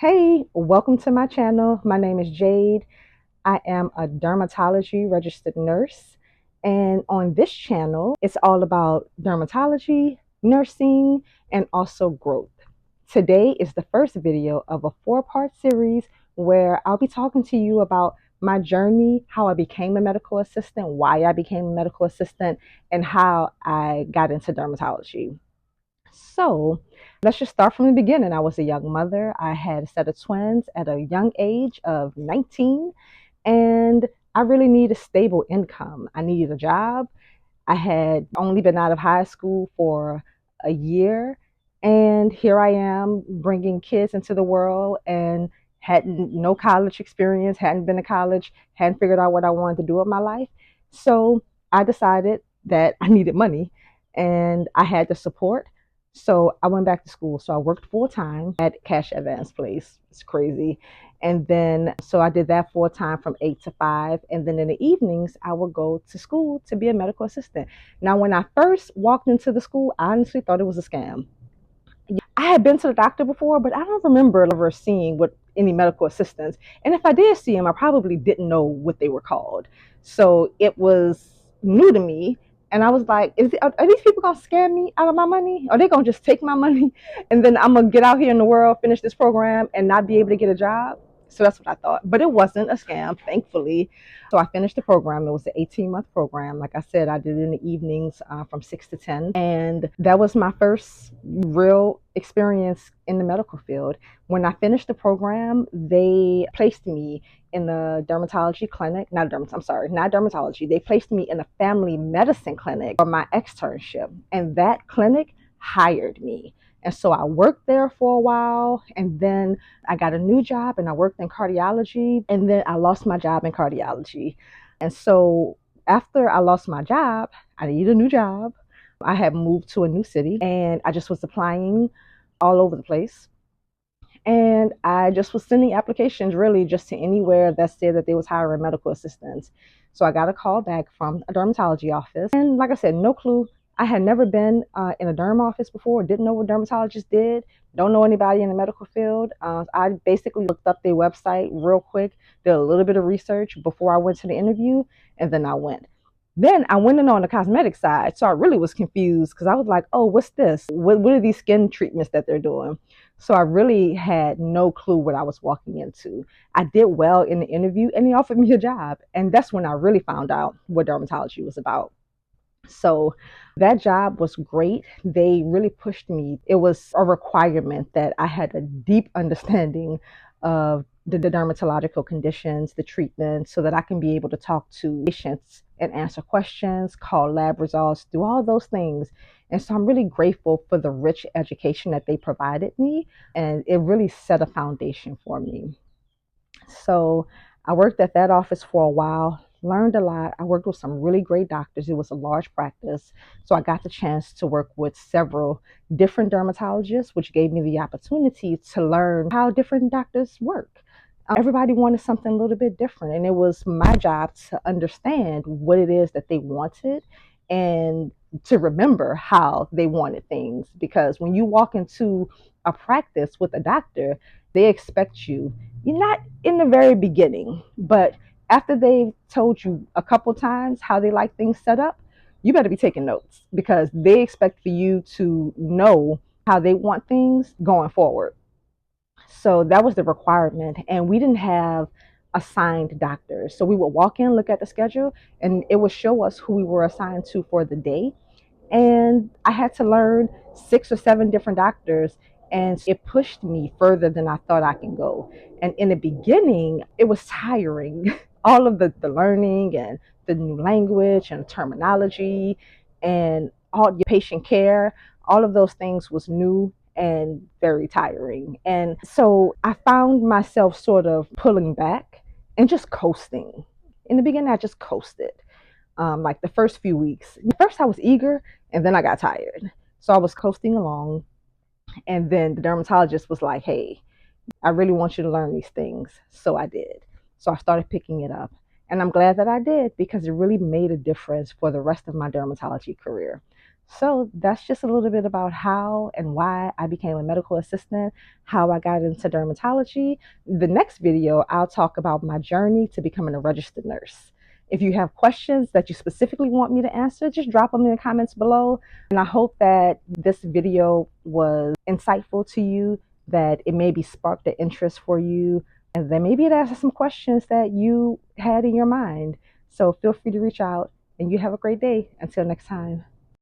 Hey, welcome to my channel. My name is Jade. I am a dermatology registered nurse. And on this channel, it's all about dermatology, nursing, and also growth. Today is the first video of a 4-part series where I'll be talking to you about my journey, how I became a medical assistant, why I became a medical assistant, and how I got into dermatology. So let's just start from the beginning. I was a young mother. I had a set of twins at a young age of 19, and I really needed a stable income. I needed a job. I had only been out of high school for a year, and here I am bringing kids into the world and hadn't no college experience, hadn't been to college, hadn't figured out what I wanted to do with my life. So I decided that I needed money and I had the support. So I went back to school. So I worked full time at Cash Advance Place. It's crazy. And then, so I did that full time from 8 to 5. And then in the evenings, I would go to school to be a medical assistant. Now, when I first walked into the school, I honestly thought it was a scam. I had been to the doctor before, but I don't remember ever seeing what any medical assistants. And if I did see them, I probably didn't know what they were called. So it was new to me. And I was like, are these people going to scam me out of my money? Are they going to just take my money and then I'm going to get out here in the world, finish this program, and not be able to get a job? So that's what I thought. But it wasn't a scam, thankfully. So I finished the program. It was an 18-month program. Like I said, I did it in the evenings from 6 to 10. And that was my first real experience in the medical field. When I finished the program, they placed me in a dermatology clinic. Not dermatology. They placed me in a family medicine clinic for my externship. And that clinic hired me. And so I worked there for a while, and then I got a new job and I worked in cardiology, and then I lost my job in cardiology. And so after I lost my job, I needed a new job. I had moved to a new city and I just was applying all over the place. And I just was sending applications really just to anywhere that said that they was hiring medical assistants. So I got a call back from a dermatology office. And like I said, no clue. I had never been in a derm office before, didn't know what dermatologists did, don't know anybody in the medical field. I basically looked up their website real quick, did a little bit of research before I went to the interview, and then I went. Then I went in on the cosmetic side, so I really was confused because I was like, oh, what's this? What are these skin treatments that they're doing? So I really had no clue what I was walking into. I did well in the interview and they offered me a job. And that's when I really found out what dermatology was about. So that job was great. They really pushed me. It was a requirement that I had a deep understanding of the dermatological conditions, the treatment, so that I can be able to talk to patients and answer questions, call lab results, do all those things. And so I'm really grateful for the rich education that they provided me. And it really set a foundation for me. So I worked at that office for a while, learned a lot. I worked with some really great doctors. It was a large practice. So I got the chance to work with several different dermatologists, which gave me the opportunity to learn how different doctors work. Everybody wanted something a little bit different. And it was my job to understand what it is that they wanted and to remember how they wanted things. Because when you walk into a practice with a doctor, they expect you, you're not in the very beginning, but after they've told you a couple times how they like things set up, you better be taking notes because they expect for you to know how they want things going forward. So that was the requirement. And we didn't have assigned doctors. So we would walk in, look at the schedule, and it would show us who we were assigned to for the day. And I had to learn 6 or 7 different doctors, and it pushed me further than I thought I can go. And in the beginning, it was tiring. All of the learning and the new language and terminology and all your patient care, all of those things was new and very tiring. And so I found myself sort of pulling back and just coasting. In the beginning, I just coasted. Like the first few weeks. First, I was eager, and then I got tired. So I was coasting along, and then the dermatologist was like, hey, I really want you to learn these things. So I did. So I started picking it up. And I'm glad that I did because it really made a difference for the rest of my dermatology career. So that's just a little bit about how and why I became a medical assistant, how I got into dermatology. The next video, I'll talk about my journey to becoming a registered nurse. If you have questions that you specifically want me to answer, just drop them in the comments below. And I hope that this video was insightful to you, that it maybe sparked the interest for you, and then maybe it answered some questions that you had in your mind. So feel free to reach out, and you have a great day. Until next time.